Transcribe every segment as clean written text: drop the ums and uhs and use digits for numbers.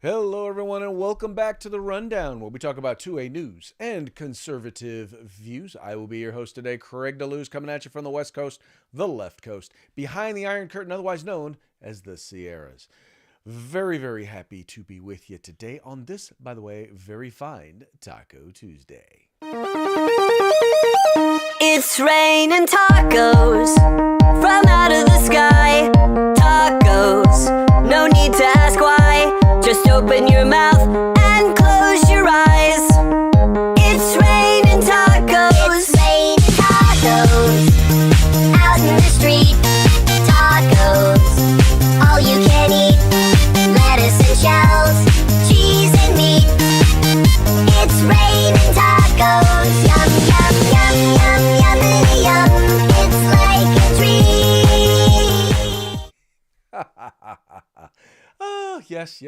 Hello, everyone, and welcome back to The Rundown, where we talk about 2A news and conservative views. I will be your host today, Craig DeLuz, coming at you from the West Coast, the left coast, behind the Iron Curtain, otherwise known as the Sierras. Very, very happy to be with you today on this, by the way, very fine Taco Tuesday. It's raining tacos from out of the sky. Tacos, no need to ask why. Just open your mouth and close your eyes. It's raining tacos. It's raining tacos out in the street. Tacos, all you can eat. Lettuce and shells, cheese and meat. It's raining tacos. Yum, yum, yum, yum, yummity yum. It's like a treat. Oh, yes.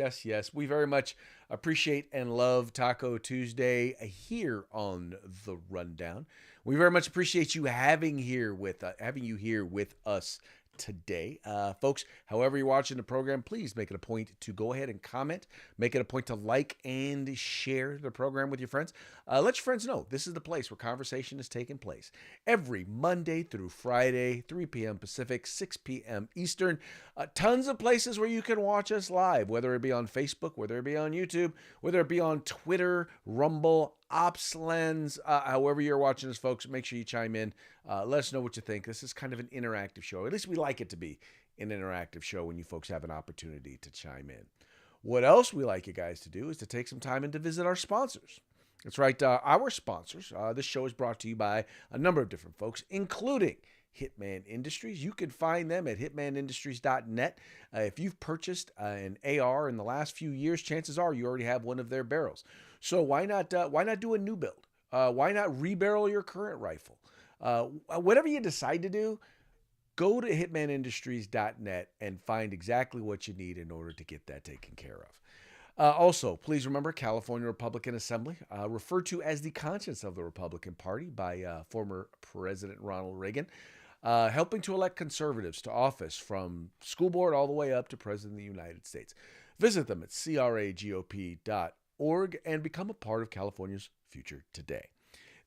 We very much appreciate and love Taco Tuesday here on The Rundown. We very much appreciate you having you here with us today. Folks, however you're watching the program, please make it a point to go ahead and comment. Make it a point to like and share the program with your friends. Let your friends know this is the place where conversation is taking place every Monday through Friday, 3 p.m. Pacific, 6 p.m. Eastern. Tons of places where you can watch us live, whether it be on Facebook, whether it be on YouTube, whether it be on Twitter, Rumble, OpsLens, however you're watching us, folks, make sure you chime in. Let us know what you think. This is kind of an interactive show. At least we like it to be an interactive show when you folks have an opportunity to chime in. What else we like you guys to do is to take some time and to visit our sponsors. That's right, our sponsors. This show is brought to you by a number of different folks, including Hitman Industries. You can find them at hitmanindustries.net. If you've purchased an AR in the last few years, chances are you already have one of their barrels. So why not do a new build? Why not rebarrel your current rifle? Whatever you decide to do, go to hitmanindustries.net and find exactly what you need in order to get that taken care of. Also, please remember California Republican Assembly, referred to as the conscience of the Republican Party by former President Ronald Reagan, helping to elect conservatives to office from school board all the way up to President of the United States. Visit them at cragop.org and become a part of California's future today.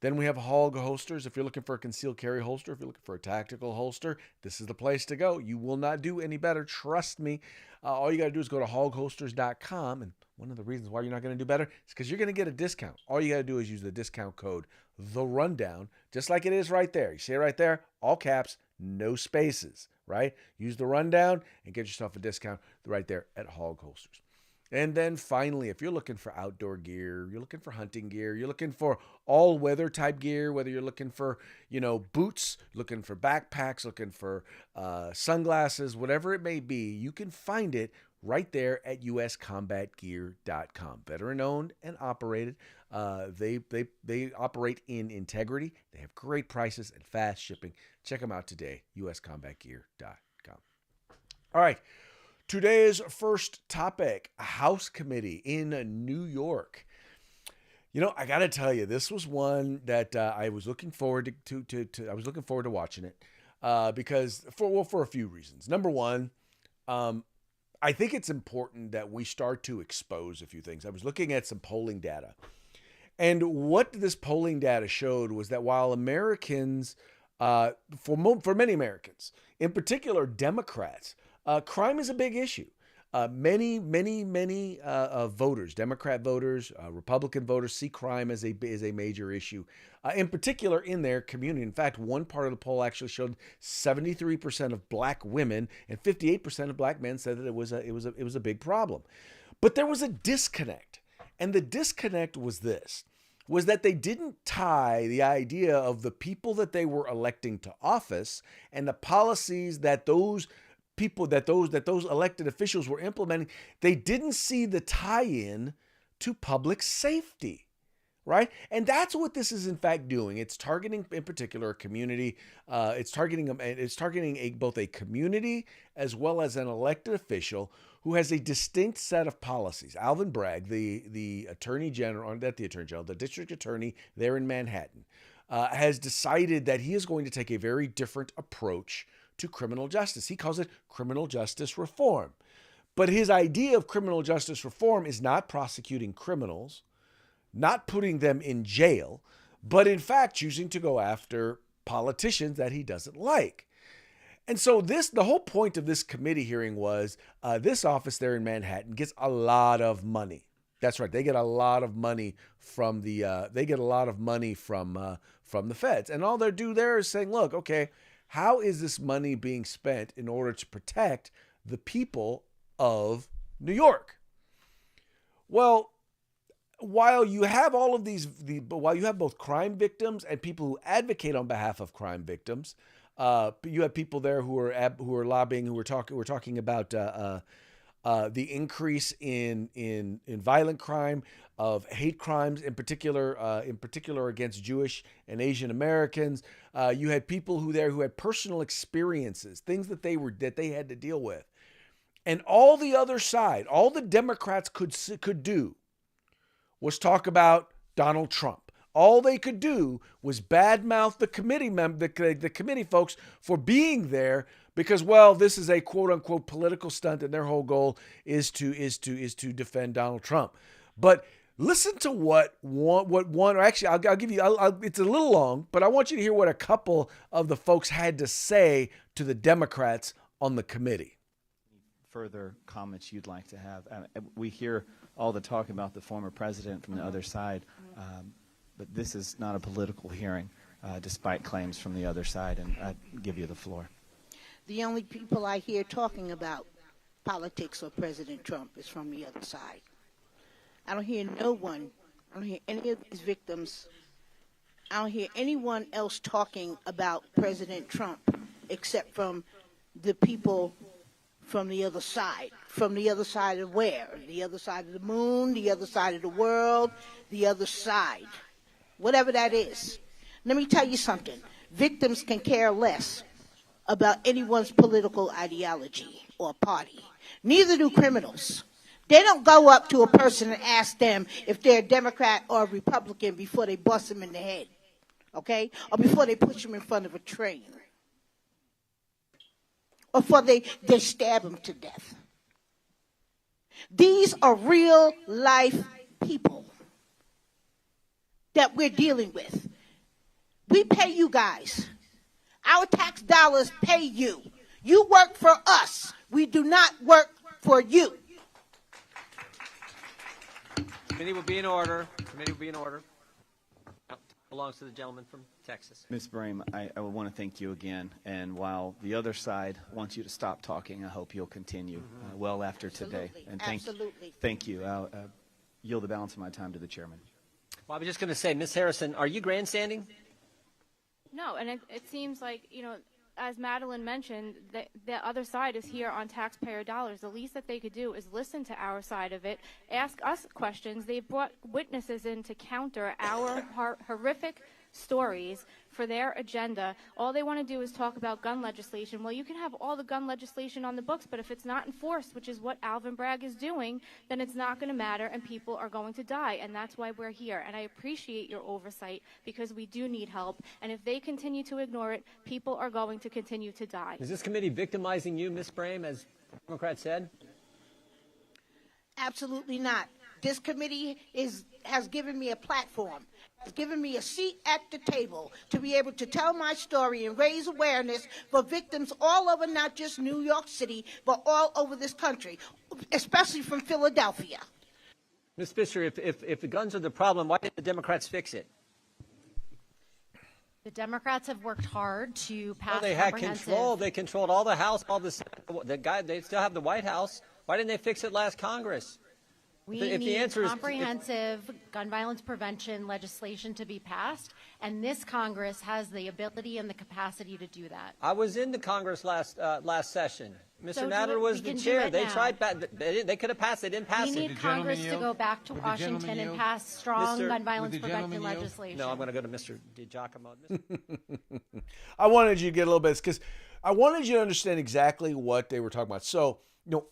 Then we have Hog holsters. If you're looking for a concealed carry holster, if you're looking for a tactical holster, this is the place to go. You will not do any better. Trust me. All you got to do is go to hogholsters.com. And one of the reasons why you're not going to do better is because you're going to get a discount. All you got to do is use the discount code THERUNDOWN, just like it is right there. You see it right there? All caps, no spaces, right? Use the rundown and get yourself a discount right there at Hog Holsters. And then finally, if you're looking for outdoor gear, you're looking for hunting gear, you're looking for all-weather type gear, whether you're looking for, boots, looking for backpacks, looking for sunglasses, whatever it may be, you can find it right there at uscombatgear.com. Veteran-owned and operated. They operate in integrity. They have great prices and fast shipping. Check them out today, uscombatgear.com. All right. Today's first topic, House Committee in New York. I got to tell you, this was one that I was looking forward to. I was looking forward to watching it because for a few reasons. Number one, I think it's important that we start to expose a few things. I was looking at some polling data, and what this polling data showed was that while Americans, for many Americans, in particular Democrats, crime is a big issue. Many voters, Democrat voters, Republican voters, see crime as a major issue, in particular in their community. In fact, one part of the poll actually showed 73% of black women and 58% of black men said that it was a big problem. But there was a disconnect, and the disconnect was that they didn't tie the idea of the people that they were electing to office and the policies that those elected officials were implementing. They didn't see the tie-in to public safety, right? And that's what this is in fact doing. It's targeting, in particular, a community. It's targeting both a community as well as an elected official who has a distinct set of policies. Alvin Bragg, the Attorney General, or not the Attorney General, the District Attorney there in Manhattan, has decided that he is going to take a very different approach to criminal justice. He calls it criminal justice reform. But his idea of criminal justice reform is not prosecuting criminals, not putting them in jail, but in fact choosing to go after politicians that he doesn't like. And so the whole point of this committee hearing was this office there in Manhattan gets a lot of money. That's right. They get a lot of money from the from the feds. And all they do there is saying, look, okay, how is this money being spent in order to protect the people of New York? Well, while you have all of while you have both crime victims and people who advocate on behalf of crime victims, you have people there who are lobbying, who were talking about the increase in violent crime, of hate crimes in particular against Jewish and Asian Americans. You had people who had personal experiences, things that they had to deal with, and all the other side, all the Democrats could do was talk about Donald Trump. All they could do was badmouth the committee folks for being there because, well, this is a quote unquote political stunt, and their whole goal is to defend Donald Trump. But listen to what one. Or actually, I'll give you. It's a little long, but I want you to hear what a couple of the folks had to say to the Democrats on the committee. Further comments you'd like to have? We hear all the talk about the former president from the other side, but this is not a political hearing, despite claims from the other side, and I give you the floor. The only people I hear talking about politics or President Trump is from the other side. I don't hear no one, I don't hear any of these victims, I don't hear anyone else talking about President Trump except from the people from the other side. From the other side of where? The other side of the moon, the other side of the world, the other side. Whatever that is. Let me tell you something. Victims can care less about anyone's political ideology or party. Neither do criminals. They don't go up to a person and ask them if they're a Democrat or a Republican before they bust them in the head, okay? Or before they push them in front of a train. Or before they stab them to death. These are real life people that we're dealing with. We pay you guys. Our tax dollars pay you. You work for us. We do not work for you. Committee will be in order. Committee will be in order. Belongs to the gentleman from Texas. Ms. Brame, I want to thank you again. And while the other side wants you to stop talking, I hope you'll continue well after today. And thank you. I'll yield the balance of my time to the chairman. Well, I was just going to say, Ms. Harrison, are you grandstanding? No, and it seems like, as Madeline mentioned, the other side is here on taxpayer dollars. The least that they could do is listen to our side of it, ask us questions. They've brought witnesses in to counter our horrific stories for their agenda. All they want to do is talk about gun legislation. Well, you can have all the gun legislation on the books, but if it's not enforced, which is what Alvin Bragg is doing, then it's not going to matter and people are going to die. And that's why we're here. And I appreciate your oversight because we do need help. And if they continue to ignore it, people are going to continue to die. Is this committee victimizing you, Ms. Brame, as Democrats said? Absolutely not. This committee has given me a platform, has given me a seat at the table to be able to tell my story and raise awareness for victims all over, not just New York City, but all over this country, especially from Philadelphia. Ms. Fisher, if the guns are the problem, why didn't the Democrats fix it? The Democrats have worked hard to pass. Well, they had control. They controlled all the House, all the Senate. They still have the White House. Why didn't they fix it last Congress? We need comprehensive gun violence prevention legislation to be passed, and this Congress has the ability and the capacity to do that. I was in the Congress last session. Mr. Nader was the can chair. do They now. tried. They could have passed. They didn't pass We it. need Congress to go back to Washington and pass strong gun violence prevention legislation. No, I'm going to go to Mr. DiGiacomo. I wanted you to get a little bit because I wanted you to understand exactly what they were talking about. So,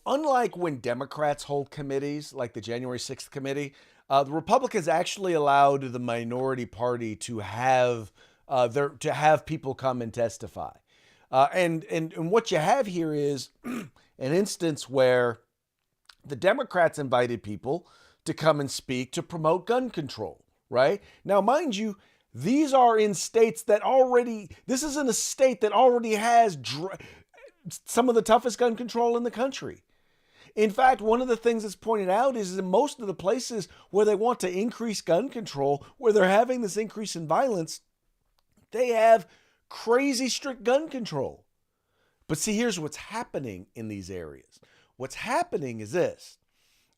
unlike when Democrats hold committees, like the January 6th committee, the Republicans actually allowed the minority party to have people come and testify. And what you have here is an instance where The Democrats invited people to come and speak to promote gun control, right? Now, mind you, these are in states that already, this is in a state that already has some of the toughest gun control in the country. In fact, one of the things that's pointed out is in most of the places where they want to increase gun control, where they're having this increase in violence, they have crazy strict gun control. But see, here's what's happening in these areas. What's happening is this,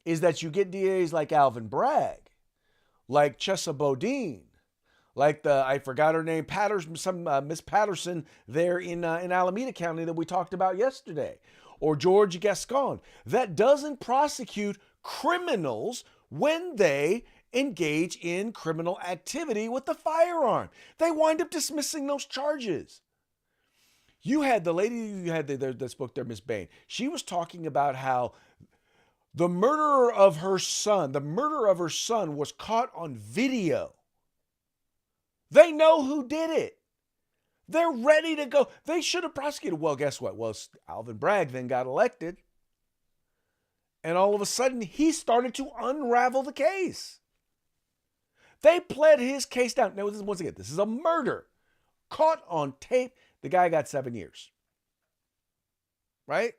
is that you get DAs like Alvin Bragg, like Chesa Boudin, like I forgot her name, Miss Patterson there in Alameda County that we talked about yesterday, or George Gascon, that doesn't prosecute criminals when they engage in criminal activity with the firearm. They wind up dismissing those charges. You had the lady you had that spoke there, Miss Bain. She was talking about how the murderer of her son was caught on video. They know who did it. They're ready to go. They should have prosecuted. Well, guess what? Well, Alvin Bragg then got elected. And all of a sudden, he started to unravel the case. They pled his case down. Now, once again, this is a murder. Caught on tape. The guy got 7 years. Right?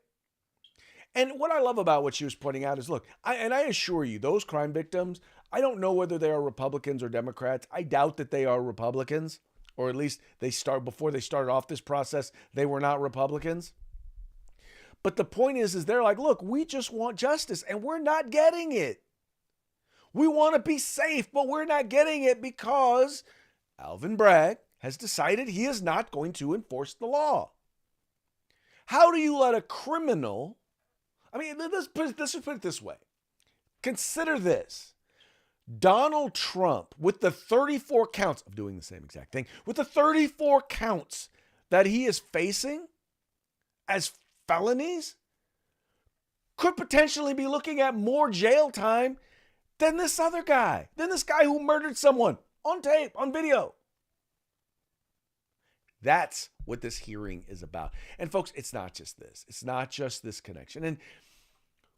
And what I love about what she was pointing out is, look, I assure you, those crime victims, I don't know whether they are Republicans or Democrats. I doubt that they are Republicans, or at least before they started off this process, they were not Republicans. But the point is they're like, look, we just want justice and we're not getting it. We want to be safe, but we're not getting it because Alvin Bragg has decided he is not going to enforce the law. How do you let a criminal, let's put it this way. Consider this. Donald Trump, with the 34 counts of doing the same exact thing, with the 34 counts that he is facing as felonies, could potentially be looking at more jail time than this other guy, than this guy who murdered someone on tape, on video. That's what this hearing is about. And folks, it's not just this. It's not just this connection. And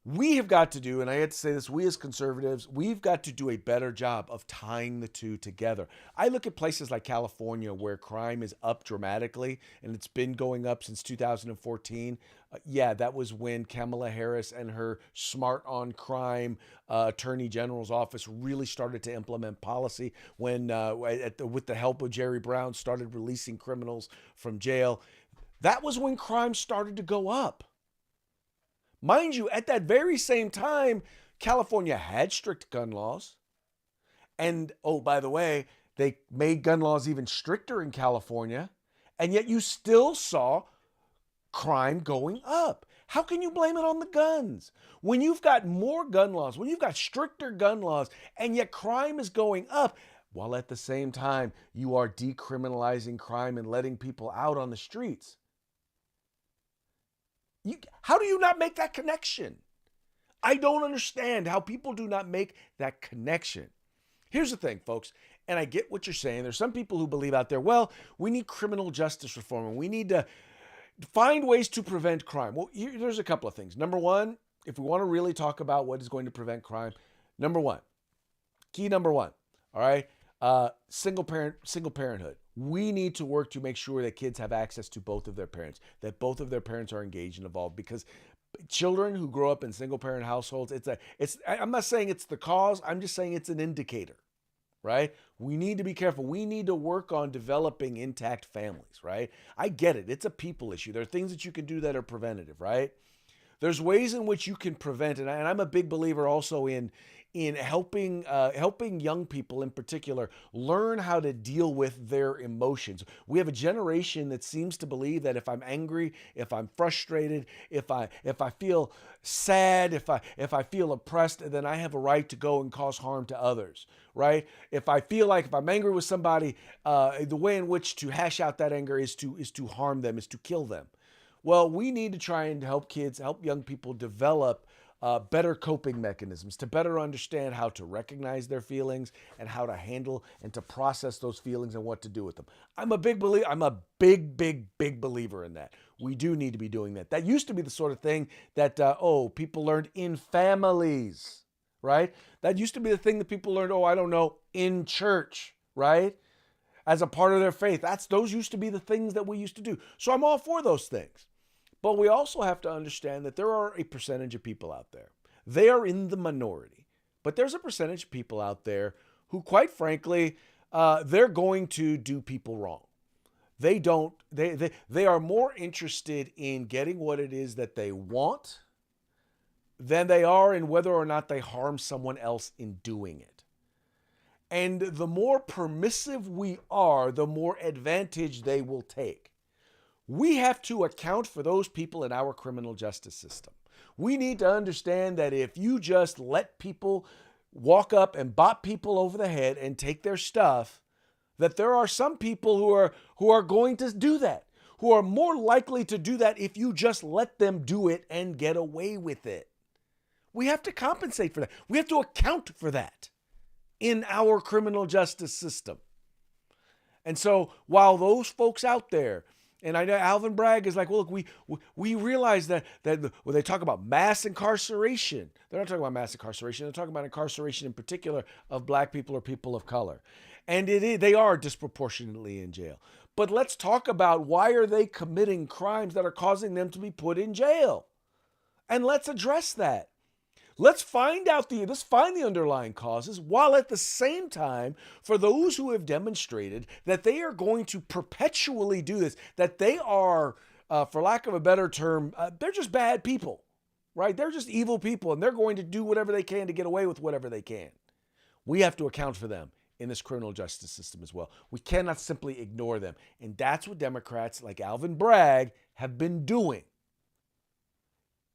we have got to do, and I had to say this, we as conservatives, we've got to do a better job of tying the two together. I look at places like California where crime is up dramatically, and it's been going up since 2014. That was when Kamala Harris and her smart on crime attorney general's office really started to implement policy, when with the help of Jerry Brown started releasing criminals from jail. That was when crime started to go up. Mind you, at that very same time, California had strict gun laws. And, oh, by the way, they made gun laws even stricter in California. And yet you still saw crime going up. How can you blame it on the guns? When you've got more gun laws, when you've got stricter gun laws, and yet crime is going up, while at the same time you are decriminalizing crime and letting people out on the streets. How do you not make that connection? I don't understand how people do not make that connection. Here's the thing, folks, and I get what you're saying. There's some people who believe out there, well, we need criminal justice reform and we need to find ways to prevent crime. Well, there's a couple of things. Number one, if we want to really talk about what is going to prevent crime, key number one, all right, single parenthood. We need to work to make sure that kids have access to both of their parents, that both of their parents are engaged and involved, because children who grow up in single parent households, I'm not saying it's the cause, I'm just saying it's an indicator, right? We need to be careful. We need to work on developing intact families, right? I get it. It's a people issue. There are things that you can do that are preventative, right? There's ways in which you can prevent, and I'm a big believer also in helping young people in particular learn how to deal with their emotions. We have a generation that seems to believe that if I'm angry, if I'm frustrated, if I feel sad, if I feel oppressed, then I have a right to go and cause harm to others, right? If I'm angry with somebody, the way in which to hash out that anger is to harm them, is to kill them. Well, we need to try and help young people develop better coping mechanisms, to better understand how to recognize their feelings and how to handle and to process those feelings and what to do with them. I'm a big believer in that. We do need to be doing that. That used to be the sort of thing that, people learned in families, right? That used to be the thing that people learned, in church, right? As a part of their faith. Those used to be the things that we used to do. So I'm all for those things. But we also have to understand that there are a percentage of people out there. They are in the minority. But there's a percentage of people out there who, quite frankly, they're going to do people wrong. They are more interested in getting what it is that they want than they are in whether or not they harm someone else in doing it. And the more permissive we are, the more advantage they will take. We have to account for those people in our criminal justice system. We need to understand that if you just let people walk up and bop people over the head and take their stuff, that there are some people who are going to do that, who are more likely to do that if you just let them do it and get away with it. We have to compensate for that. We have to account for that in our criminal justice system. And so while those folks out there, and I know Alvin Bragg is like, well, look, we realize that when they talk about mass incarceration, they're not talking about mass incarceration. They're talking about incarceration in particular of black people or people of color. And they are disproportionately in jail. But let's talk about why are they committing crimes that are causing them to be put in jail? And let's address that. Let's find the underlying causes, while at the same time, for those who have demonstrated that they are going to perpetually do this, that they are, for lack of a better term, they're just bad people, right? They're just evil people, and they're going to do whatever they can to get away with whatever they can. We have to account for them in this criminal justice system as well. We cannot simply ignore them. And that's what Democrats like Alvin Bragg have been doing.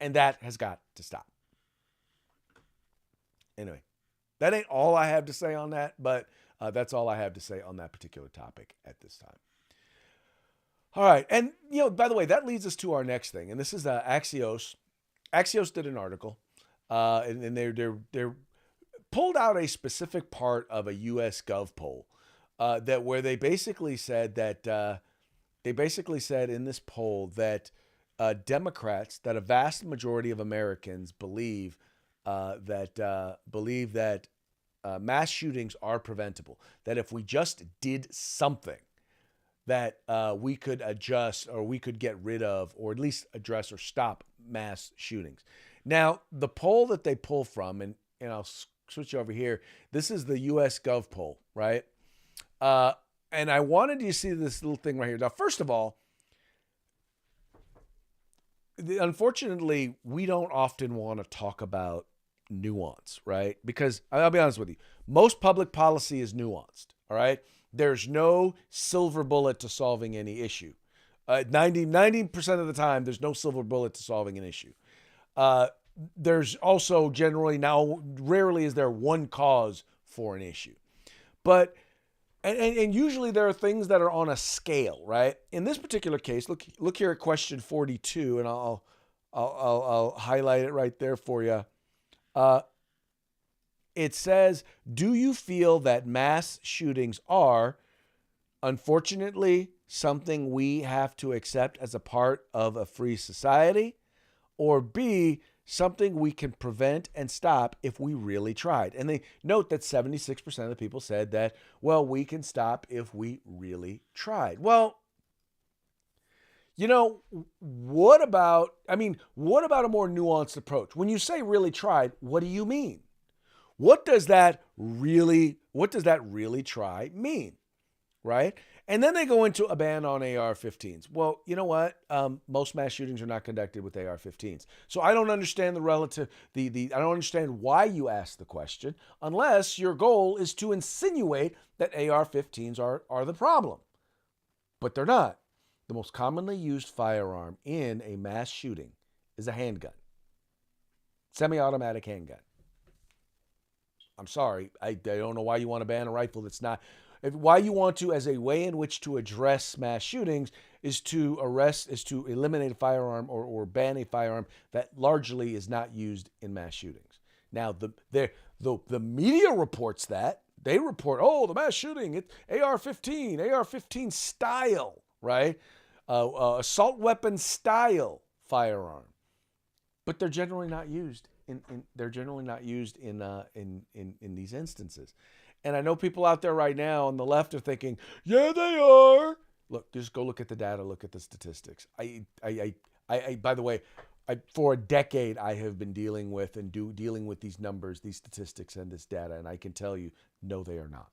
And that has got to stop. Anyway, that ain't all I have to say on that, but that's all I have to say on that particular topic at this time. All right. And, by the way, that leads us to our next thing. And this is Axios. Axios did an article, and they're pulled out a specific part of a U.S. Gov poll where they basically said that in this poll that Democrats, that a vast majority of Americans believe that mass shootings are preventable. That if we just did something, that we could adjust or we could get rid of or at least address or stop mass shootings. Now, the poll that they pull from, and I'll switch over here, this is the U.S. Gov poll, right? And I wanted you to see this little thing right here. Now, first of all, unfortunately, we don't often want to talk about nuance, right? Because I'll be honest with you, most public policy is nuanced, all right? There's no silver bullet to solving any issue. 90% of the time, there's no silver bullet to solving an issue. There's also rarely is there one cause for an issue. But, and usually there are things that are on a scale, right? In this particular case, look here at question 42, and I'll highlight it right there for you. It says, do you feel that mass shootings are, unfortunately, something we have to accept as a part of a free society? Or B, something we can prevent and stop if we really tried? And they note that 76% of the people said that, well, we can stop if we really tried. Well, what about a more nuanced approach? When you say really tried, what do you mean? What does that really try mean? Right? And then they go into a ban on AR-15s. Well, you know what? Most mass shootings are not conducted with AR-15s. So I don't understand I don't understand why you asked the question, unless your goal is to insinuate that AR-15s are the problem. But they're not. The most commonly used firearm in a mass shooting is a handgun. Semi-automatic handgun. I'm sorry. I don't know why you want to ban a rifle that's not. why you want to, as a way in which to address mass shootings, is to eliminate a firearm or ban a firearm that largely is not used in mass shootings. Now, the media reports that. They report, the mass shooting, it's AR-15 style, right? Assault weapon style firearm. But they're generally not used in these instances. And I know people out there right now on the left are thinking, yeah, they are. Look, just go look at the data, look at the statistics. By the way, for a decade, I have been dealing with these numbers, these statistics, and this data, and I can tell you, no, they are not.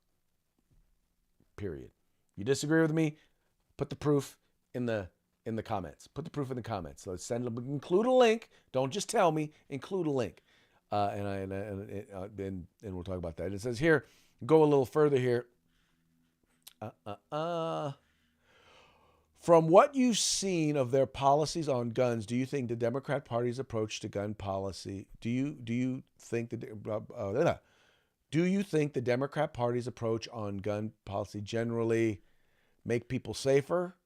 Period. You disagree with me? Put the proof in the comments. Put the proof in the comments. So include a link. Don't just tell me. Include a link, and we'll talk about that. It says here, go a little further here. From what you've seen of their policies on guns, do you think the Democrat Party's approach to gun policy? Do you think the Democrat Party's approach on gun policy generally make people safer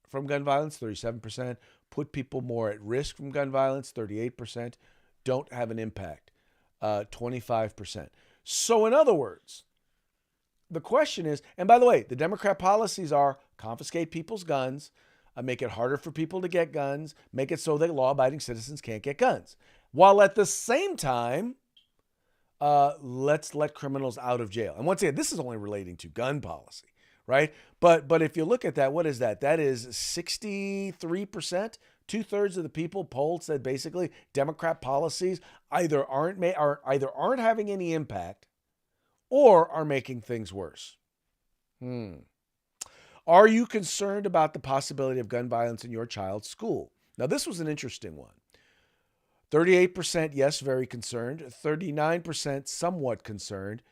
from gun violence? 37%. Put people more at risk from gun violence? 38%. Don't have an impact? 25%. So in other words, the question is, and by the way, the Democrat policies are confiscate people's guns, make it harder for people to get guns, make it so that law-abiding citizens can't get guns, while at the same time, let's let criminals out of jail. And once again, this is only relating to gun policy, right? But if you look at that, what is that? That is 63%. 2/3 of the people polled said basically Democrat policies either aren't having any impact or are making things worse. Are you concerned about the possibility of gun violence in your child's school? Now, this was an interesting one. 38%, yes, very concerned. 39%, somewhat concerned.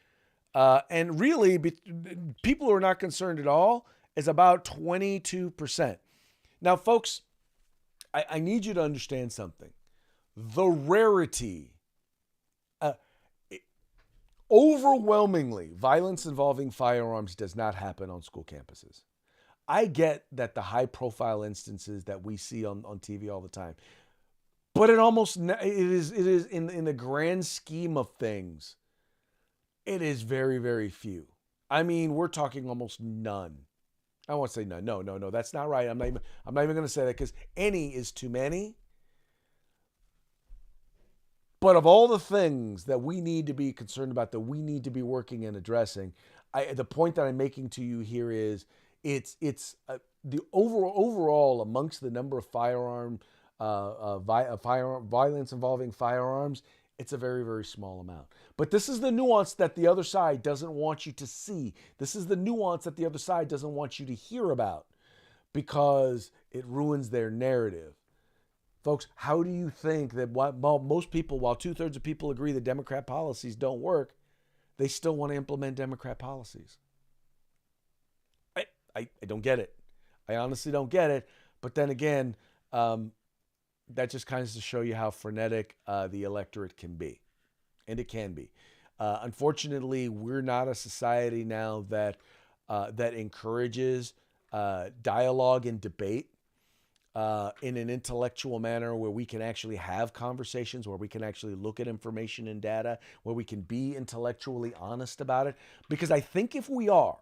And really, people who are not concerned at all is about 22%. Now, folks, I need you to understand something. The rarity, overwhelmingly, violence involving firearms does not happen on school campuses. I get that the high-profile instances that we see on TV all the time, but it is in the grand scheme of things, it is very, very few. I mean, we're talking almost none. I won't say none. No, that's not right. I'm not even going to say that because any is too many. But of all the things that we need to be concerned about, that we need to be working and addressing, the point that I'm making to you here is it's the overall amongst the number of violence involving firearms, it's a very, very small amount. But this is the nuance that the other side doesn't want you to see. This is the nuance that the other side doesn't want you to hear about because it ruins their narrative. Folks, how do you think that while 2/3 of people agree that Democrat policies don't work, they still want to implement Democrat policies? I don't get it. I honestly don't get it. But then again, that just kind of to show you how frenetic the electorate can be. And it can be. Unfortunately, we're not a society now that encourages dialogue and debate in an intellectual manner where we can actually have conversations, where we can actually look at information and data, where we can be intellectually honest about it. Because I think if we are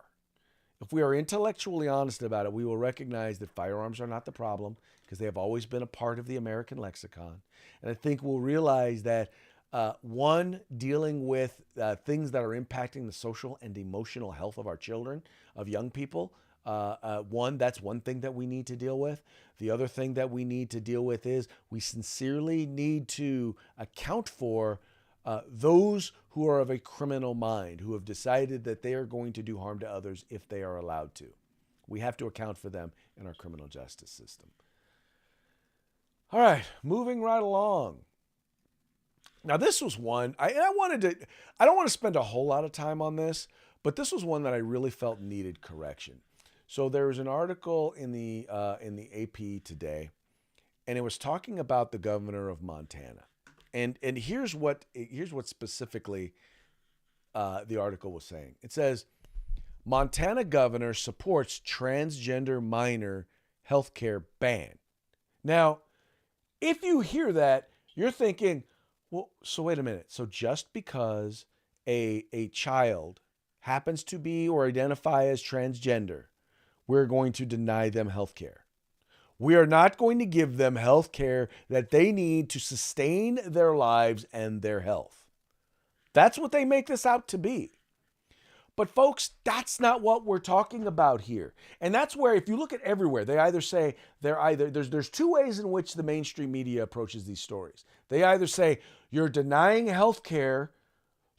intellectually honest about it, we will recognize that firearms are not the problem because they have always been a part of the American lexicon. And I think we'll realize that, dealing with things that are impacting the social and emotional health of our children, of young people, that's one thing that we need to deal with. The other thing that we need to deal with is we sincerely need to account for those who are of a criminal mind, who have decided that they are going to do harm to others if they are allowed to. We have to account for them in our criminal justice system. All right, moving right along. Now, this was one, I don't want to spend a whole lot of time on this, but this was one that I really felt needed correction. So there was an article in the AP today, and it was talking about the governor of Montana. And here's what specifically the article was saying. It says, Montana governor supports transgender minor healthcare ban. Now, if you hear that, you're thinking, well, so wait a minute. So just because a child happens to be or identify as transgender, we're going to deny them health care. We are not going to give them health care that they need to sustain their lives and their health. That's what they make this out to be. But folks, that's not what we're talking about here. And that's where, if you look at everywhere, they either say there's two ways in which the mainstream media approaches these stories. They either say you're denying health care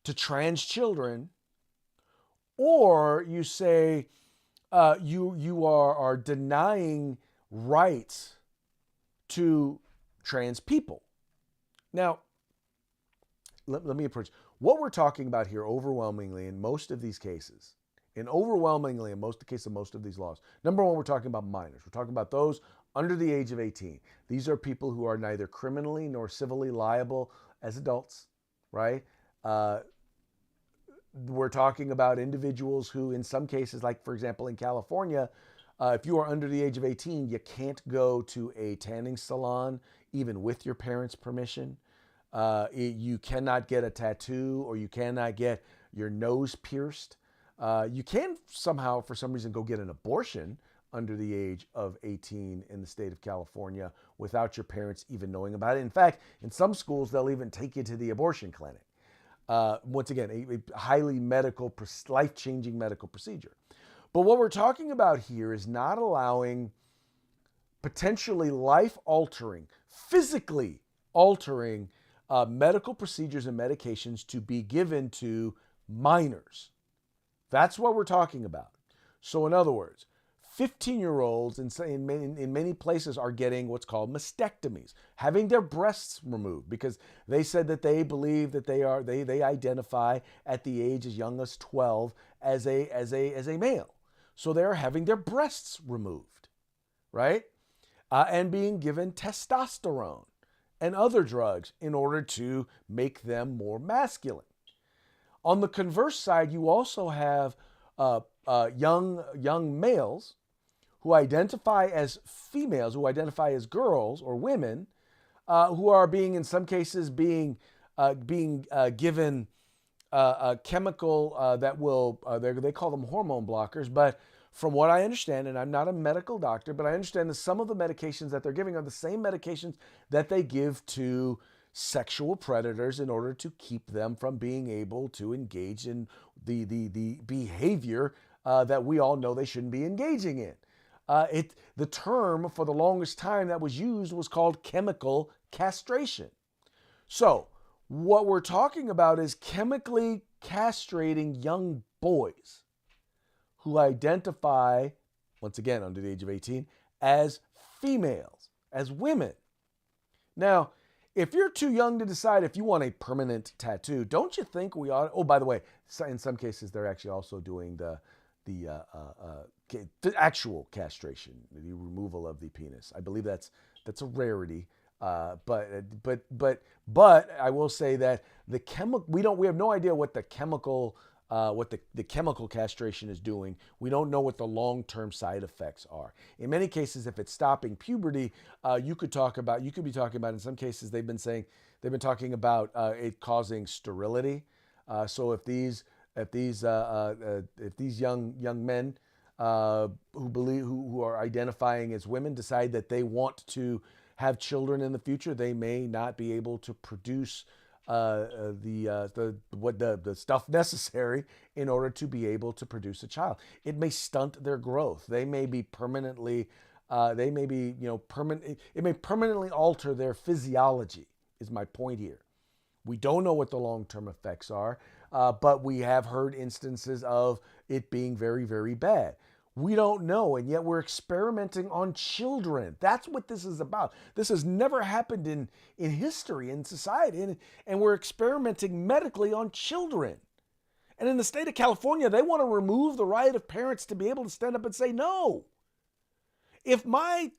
to trans children, or you say you are denying rights to trans people. Now, let me approach. What we're talking about here overwhelmingly in most of these cases, most of these laws, number one, we're talking about minors. We're talking about those under the age of 18. These are people who are neither criminally nor civilly liable as adults, right? We're talking about individuals who, in some cases, like for example in California, if you are under the age of 18, you can't go to a tanning salon even with your parents' permission. You cannot get a tattoo, or you cannot get your nose pierced. You can somehow, for some reason, go get an abortion under the age of 18 in the state of California without your parents even knowing about it. In fact, in some schools, they'll even take you to the abortion clinic. Once again, a highly medical, life-changing medical procedure. But what we're talking about here is not allowing potentially life-altering, physically altering medical procedures and medications to be given to minors. That's what we're talking about. So in other words, 15-year-olds in many places are getting what's called mastectomies, having their breasts removed because they said that they believe that they identify at the age as young as 12 as a male. So they're having their breasts removed, right? And being given testosterone and other drugs in order to make them more masculine. On the converse side, you also have young males who identify as females, who identify as girls or women, who are in some cases being given a chemical that will, they call them hormone blockers, but from what I understand, and I'm not a medical doctor, but I understand that some of the medications that they're giving are the same medications that they give to sexual predators in order to keep them from being able to engage in the behavior that we all know they shouldn't be engaging in. The term for the longest time that was used was called chemical castration. So what we're talking about is chemically castrating young boys who identify, once again, under the age of 18, as females, as women. Now, if you're too young to decide if you want a permanent tattoo, don't you think we ought? Oh, by the way, in some cases they're actually also doing the actual castration, the removal of the penis. I believe that's a rarity. But I will say that we have no idea what the chemical castration is doing. We don't know what the long-term side effects are. In many cases, if it's stopping puberty, you could be talking about, in some cases, they've been talking about it causing sterility. So if these young men who are identifying as women decide that they want to have children in the future, they may not be able to produce the stuff necessary in order to be able to produce a child. It may stunt their growth. They may be permanently, it may permanently alter their physiology, is my point here. We don't know what the long-term effects are, but we have heard instances of it being very, very bad. We don't know, and yet we're experimenting on children. That's what this is about. This has never happened in history, in society, and we're experimenting medically on children. And in the state of California, they want to remove the right of parents to be able to stand up and say no. If my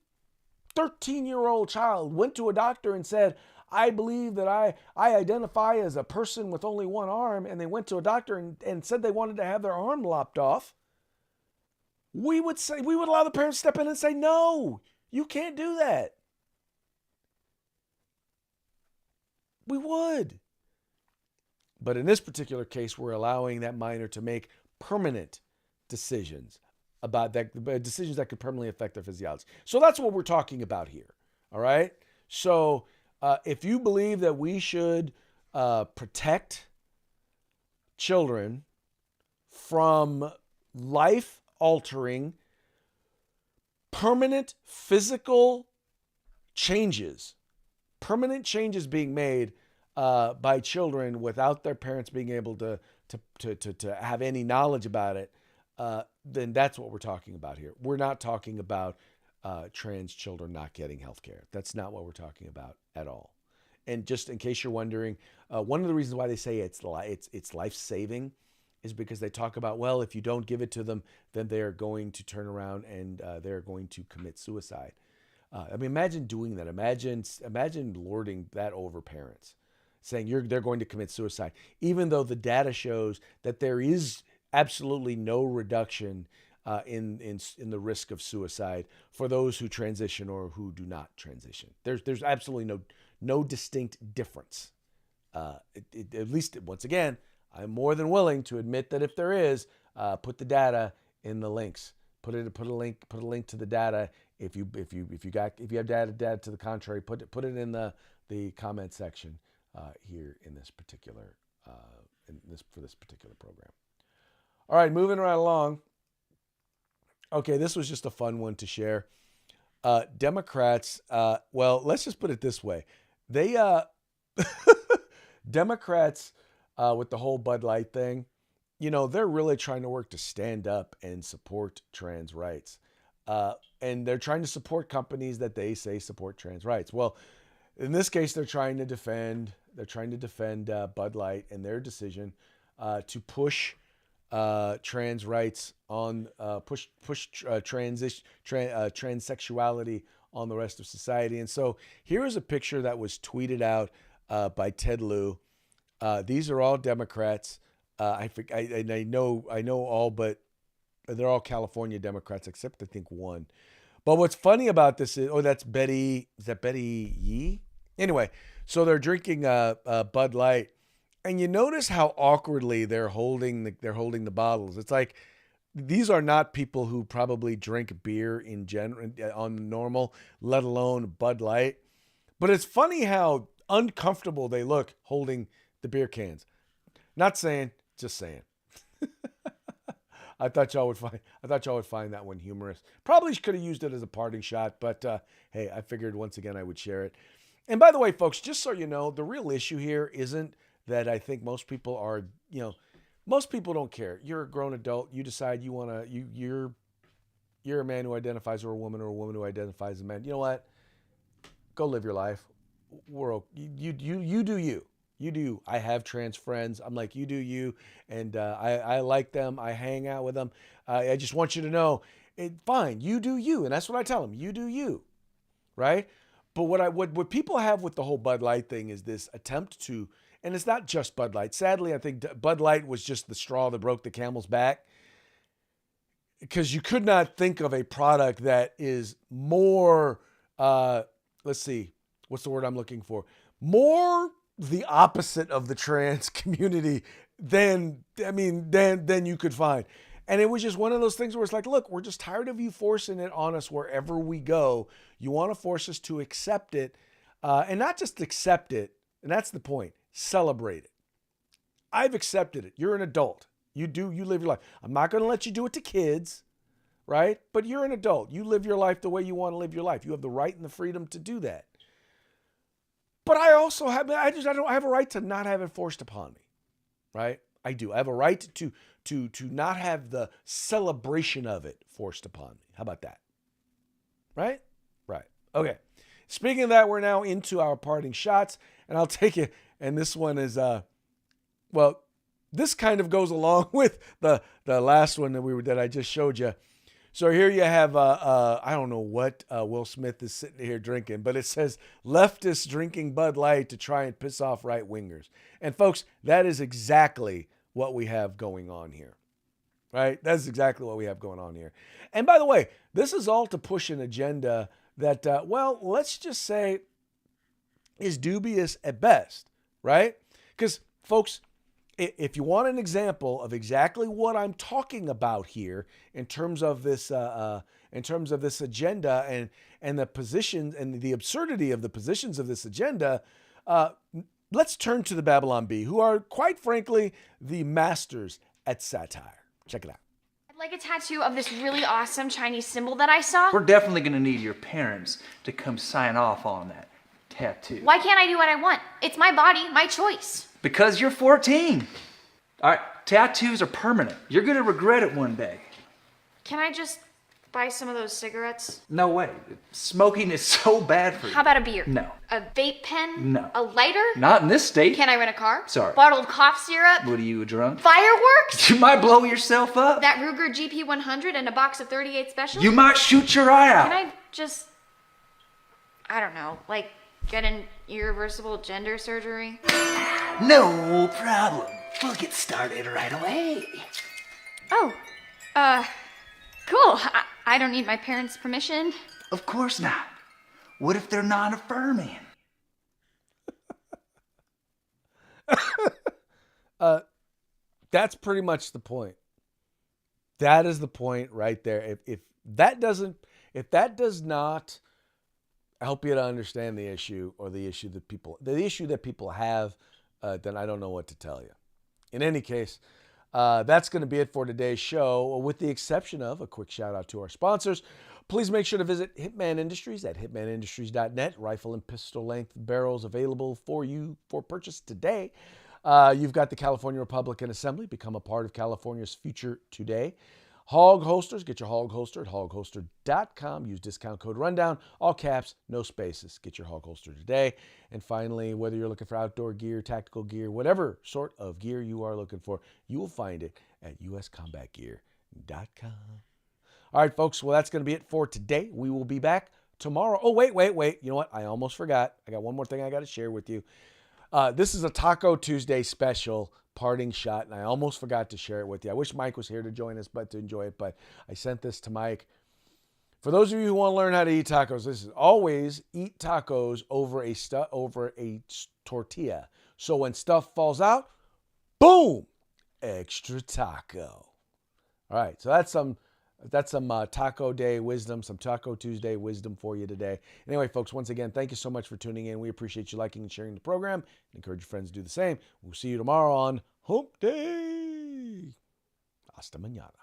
13-year-old child went to a doctor and said, I believe that I identify as a person with only one arm, and they went to a doctor and said they wanted to have their arm lopped off, we would allow the parents to step in and say, no, you can't do that. We would. But in this particular case, we're allowing that minor to make permanent decisions about that, decisions that could permanently affect their physiology. So that's what we're talking about here. All right. So if you believe that we should protect children from life-altering, permanent physical changes, permanent changes being made by children without their parents being able to have any knowledge about it, then that's what we're talking about here. We're not talking about trans children not getting health care. That's not what we're talking about at all. And just in case you're wondering, one of the reasons why they say it's life-saving is because they talk about, well, if you don't give it to them, then they're going to turn around and they're going to commit suicide. I mean, imagine doing that. Imagine lording that over parents, saying they're going to commit suicide, even though the data shows that there is absolutely no reduction in the risk of suicide for those who transition or who do not transition. There's absolutely no distinct difference. At least, once again, I'm more than willing to admit that if there is, put the data in the links. Put a link to the data. If you have data to the contrary, put it in the comment section here in this particular for this particular program. All right, moving right along. Okay, this was just a fun one to share. Democrats, well, let's just put it this way. They Democrats with the whole Bud Light thing, they're really trying to work to stand up and support trans rights. And they're trying to support companies that they say support trans rights. Well, in this case, they're trying to defend Bud Light and their decision to push trans rights on transsexuality on the rest of society. And so here is a picture that was tweeted out by Ted Lieu. These are all Democrats. I know all, but they're all California Democrats except I think one. But what's funny about this is, that's Betty. Is that Betty Yee? Anyway, so they're drinking Bud Light, and you notice how awkwardly they're holding the bottles. It's like these are not people who probably drink beer in general on normal, let alone Bud Light. But it's funny how uncomfortable they look holding the beer cans. Not saying, just saying. I thought y'all would find that one humorous. Probably could have used it as a parting shot, but hey, I figured once again I would share it. And by the way, folks, just so you know, the real issue here isn't that I think most people are, most people don't care. You're a grown adult. You decide you want to, you're a man who identifies as a woman or a woman who identifies as a man. You know what? Go live your life. You do you. You do. I have trans friends. I'm like, you do you. And I like them. I hang out with them. I just want you to know, fine, you do you. And that's what I tell them. You do you. Right? But what people have with the whole Bud Light thing is this attempt to, and it's not just Bud Light. Sadly, I think Bud Light was just the straw that broke the camel's back. Because you could not think of a product that is more, let's see, what's the word I'm looking for? More the opposite of the trans community than you could find. And it was just one of those things where it's like, look, we're just tired of you forcing it on us wherever we go. You want to force us to accept it, and not just accept it. And that's the point. Celebrate it. I've accepted it. You're an adult. You live your life. I'm not going to let you do it to kids, right? But you're an adult. You live your life the way you want to live your life. You have the right and the freedom to do that. But I also have, I have a right to not have it forced upon me, right? I do. I have a right to not have the celebration of it forced upon me. How about that? Right? Right. Okay. Speaking of that, we're now into our parting shots, and I'll take it. And this one is, this kind of goes along with the last one that I just showed you. So here you have, I don't know what Will Smith is sitting here drinking, but it says leftists drinking Bud Light to try and piss off right-wingers. And folks, that is exactly what we have going on here. right? That's exactly what we have going on here. And by the way, this is all to push an agenda that, well, let's just say is dubious at best, right? Because, folks, if you want an example of exactly what I'm talking about here in terms of this agenda and the positions and the absurdity of the positions of this agenda, let's turn to the Babylon Bee, who are, quite frankly, the masters at satire. Check it out. I'd like a tattoo of this really awesome Chinese symbol that I saw. We're definitely going to need your parents to come sign off on that tattoo. Why can't I do what I want? It's my body, my choice. Because you're 14. All right, tattoos are permanent. You're going to regret it one day. Can I just buy some of those cigarettes? No way. Smoking is so bad for you. How about a beer? No. A vape pen? No. A lighter? Not in this state. Can I rent a car? Sorry. Bottle of cough syrup? What are you, drunk? Fireworks? You might blow yourself up. That Ruger GP100 and a box of 38 Special? You might shoot your eye out. Can I just, I don't know, like get an irreversible gender surgery? No problem. We'll get started right away. Oh, cool. I don't need my parents' permission. Of course not. What if they're non-affirming? That's pretty much the point. That is the point right there. If that does not help you to understand the issue or the issue that people have, then I don't know what to tell you. In any case, that's going to be it for today's show, with the exception of a quick shout out to our sponsors. Please make sure to visit Hitman Industries at hitmanindustries.net. Rifle and pistol length barrels available for you for purchase today. You've got the California Republican Assembly. Become a part of California's future today. Hog holsters. Get your hog holster at hogholster.com. Use discount code RUNDOWN. All caps, no spaces. Get your hog holster today. And finally, whether you're looking for outdoor gear, tactical gear, whatever sort of gear you are looking for, you will find it at uscombatgear.com. All right, folks. Well, that's going to be it for today. We will be back tomorrow. Oh, wait. You know what? I almost forgot. I got one more thing I got to share with you. This is a Taco Tuesday special parting shot, and I almost forgot to share it with you. I wish Mike was here to join us, but to enjoy it, but I sent this to Mike. For those of you who want to learn how to eat tacos, this is always eat tacos over a tortilla. So when stuff falls out, boom, extra taco. All right, so that's some Taco Day wisdom, some Taco Tuesday wisdom for you today. Anyway, folks, once again, thank you so much for tuning in. We appreciate you liking and sharing the program, and encourage your friends to do the same. We'll see you tomorrow on Hump Day. Hasta mañana.